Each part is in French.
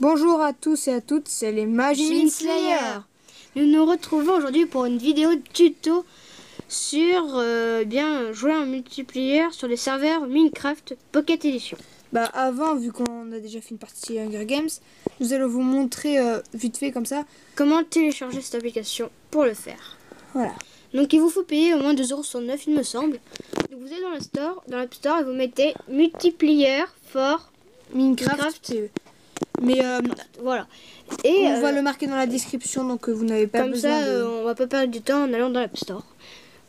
Bonjour à tous et à toutes, c'est les Magie Slayer. Nous nous retrouvons aujourd'hui pour une vidéo tuto sur bien jouer en multiplayer sur les serveurs Minecraft Pocket Edition. Bah avant, vu qu'on a déjà fait une partie Hunger Games, nous allons vous montrer vite fait comme ça comment télécharger cette application pour le faire. Voilà. Donc il vous faut payer au moins 2,69 € il me semble. Donc vous allez dans l'App Store et vous mettez multiplayer for Minecraft. Mais voilà. Et on va le marquer dans la description, donc vous n'avez pas comme besoin ça, de... on va pas perdre du temps en allant dans l'App Store.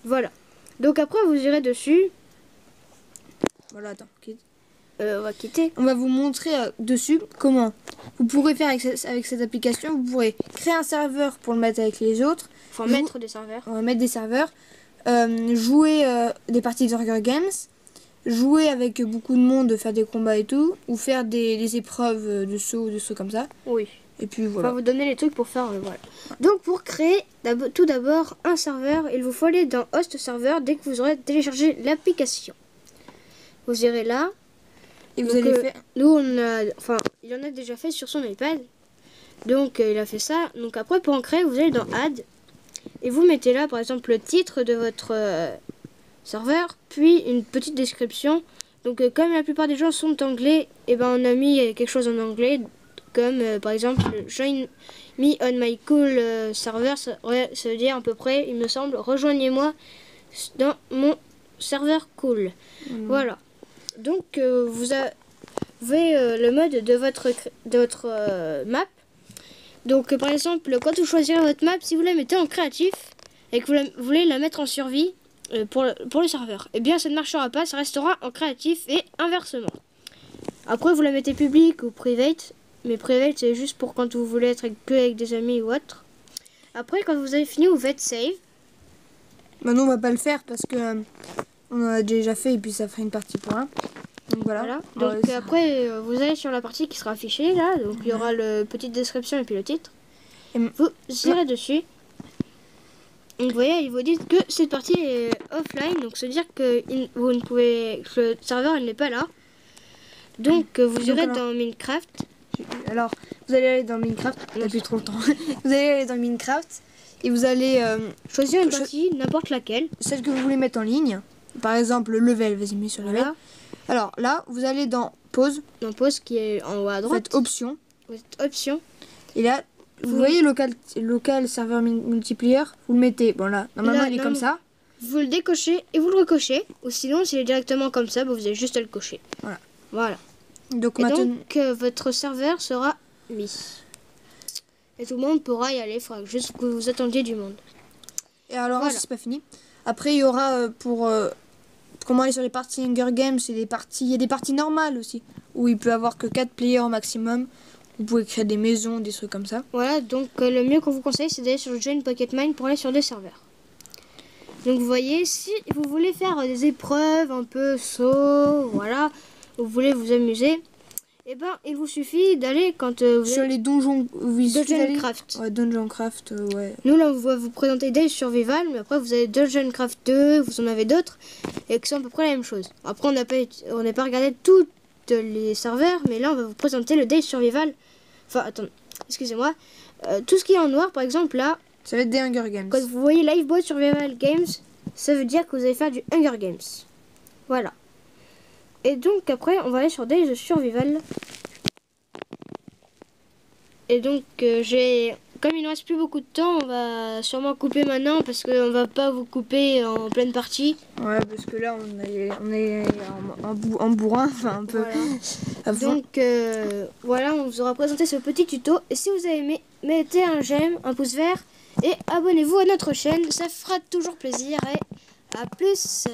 Voilà. Donc après vous irez dessus. Voilà, attends, quitte. On va quitter. On va vous montrer dessus comment vous pourrez faire avec cette application. Vous pourrez créer un serveur pour le mettre avec les autres. Faut mettre des serveurs. On va mettre des serveurs. Jouer des parties de Hunger Games. Jouer avec beaucoup de monde, faire des combats et tout. Ou faire des épreuves de saut comme ça. Oui. Et puis voilà. On va vous donner les trucs pour faire. Voilà. Donc pour créer tout d'abord un serveur, il vous faut aller dans Host Server dès que vous aurez téléchargé l'application. Vous irez là. Et vous donc, allez faire... Nous, il en a déjà fait sur son iPad. Donc, il a fait ça. Donc, après, pour en créer, vous allez dans Add. Et vous mettez là, par exemple, le titre de votre serveur. Puis, une petite description. Donc, comme la plupart des gens sont anglais, et ben, on a mis quelque chose en anglais. Comme, par exemple, Join me on my cool server. Ça veut dire à peu près, il me semble, rejoignez-moi dans mon serveur cool. Voilà. Donc vous avez le mode de votre map. Donc par exemple, quand vous choisirez votre map, si vous la mettez en créatif et que vous voulez la mettre en survie pour le serveur, eh bien ça ne marchera pas, ça restera en créatif et inversement. Après vous la mettez public ou private, mais private c'est juste pour quand vous voulez être que avec des amis ou autre. Après quand vous avez fini, vous faites save. Maintenant on va pas le faire parce que on en a déjà fait et puis ça ferait une partie pour un. Donc voilà. Donc après vous allez sur la partie qui sera affichée là. Donc il y aura la petite description et puis le titre. Et vous irez dessus. Donc vous voyez, ils vous disent que cette partie est offline. Donc ça veut dire que vous ne pouvez, que le serveur il n'est pas là. Donc vous irez dans Minecraft. Alors vous allez aller dans Minecraft. Depuis trop longtemps. Vous allez aller dans Minecraft et vous allez choisir une partie, n'importe laquelle. Celle que vous voulez mettre en ligne. Par exemple, level, vas-y, mets sur level. Voilà. Alors là, vous allez dans pause. Dans pause qui est en haut à droite. Vous faites option. Vous faites option. Et là, vous voyez local serveur multiplayer. Vous le mettez. Bon là, normalement il est comme ça. Vous le décochez et vous le recochez. Ou sinon, s'il est directement comme ça, vous avez juste à le cocher. Voilà. Voilà. Donc, donc votre serveur sera mis. Et tout le monde pourra y aller. Il faudra juste que vous attendiez du monde. Et alors, voilà. C'est pas fini. Après, il y aura pour comment aller sur les parties Hunger Games, il y a des parties normales aussi, où il peut y avoir que 4 players au maximum. Vous pouvez créer des maisons, des trucs comme ça. Voilà, donc le mieux qu'on vous conseille, c'est d'aller sur le Join Pocket Mine pour aller sur des serveurs. Donc vous voyez, si vous voulez faire des épreuves un peu saut, voilà, vous voulez vous amuser, et ben il vous suffit d'aller quand vous sur les donjons, Dungeon Craft. Ouais, Dungeon Craft, ouais. Nous là on va vous présenter Days Survival, mais après vous avez Dungeon Craft 2, vous en avez d'autres et qui sont à peu près la même chose. Après on n'a pas regardé toutes les serveurs, mais là on va vous présenter le Days Survival. Enfin attends, excusez-moi. Tout ce qui est en noir par exemple là, ça va être des Hunger Games. Quand vous voyez Lifeboat Survival Games, ça veut dire que vous allez faire du Hunger Games. Voilà. Et donc après on va aller sur Days Survival. Et donc comme il ne reste plus beaucoup de temps, on va sûrement couper maintenant parce qu'on va pas vous couper en pleine partie. Ouais, parce que là on est en bourrin, enfin un peu. Voilà. Donc voilà, on vous aura présenté ce petit tuto. Et si vous avez aimé, mettez un j'aime, un pouce vert et abonnez-vous à notre chaîne, ça fera toujours plaisir. Et à plus.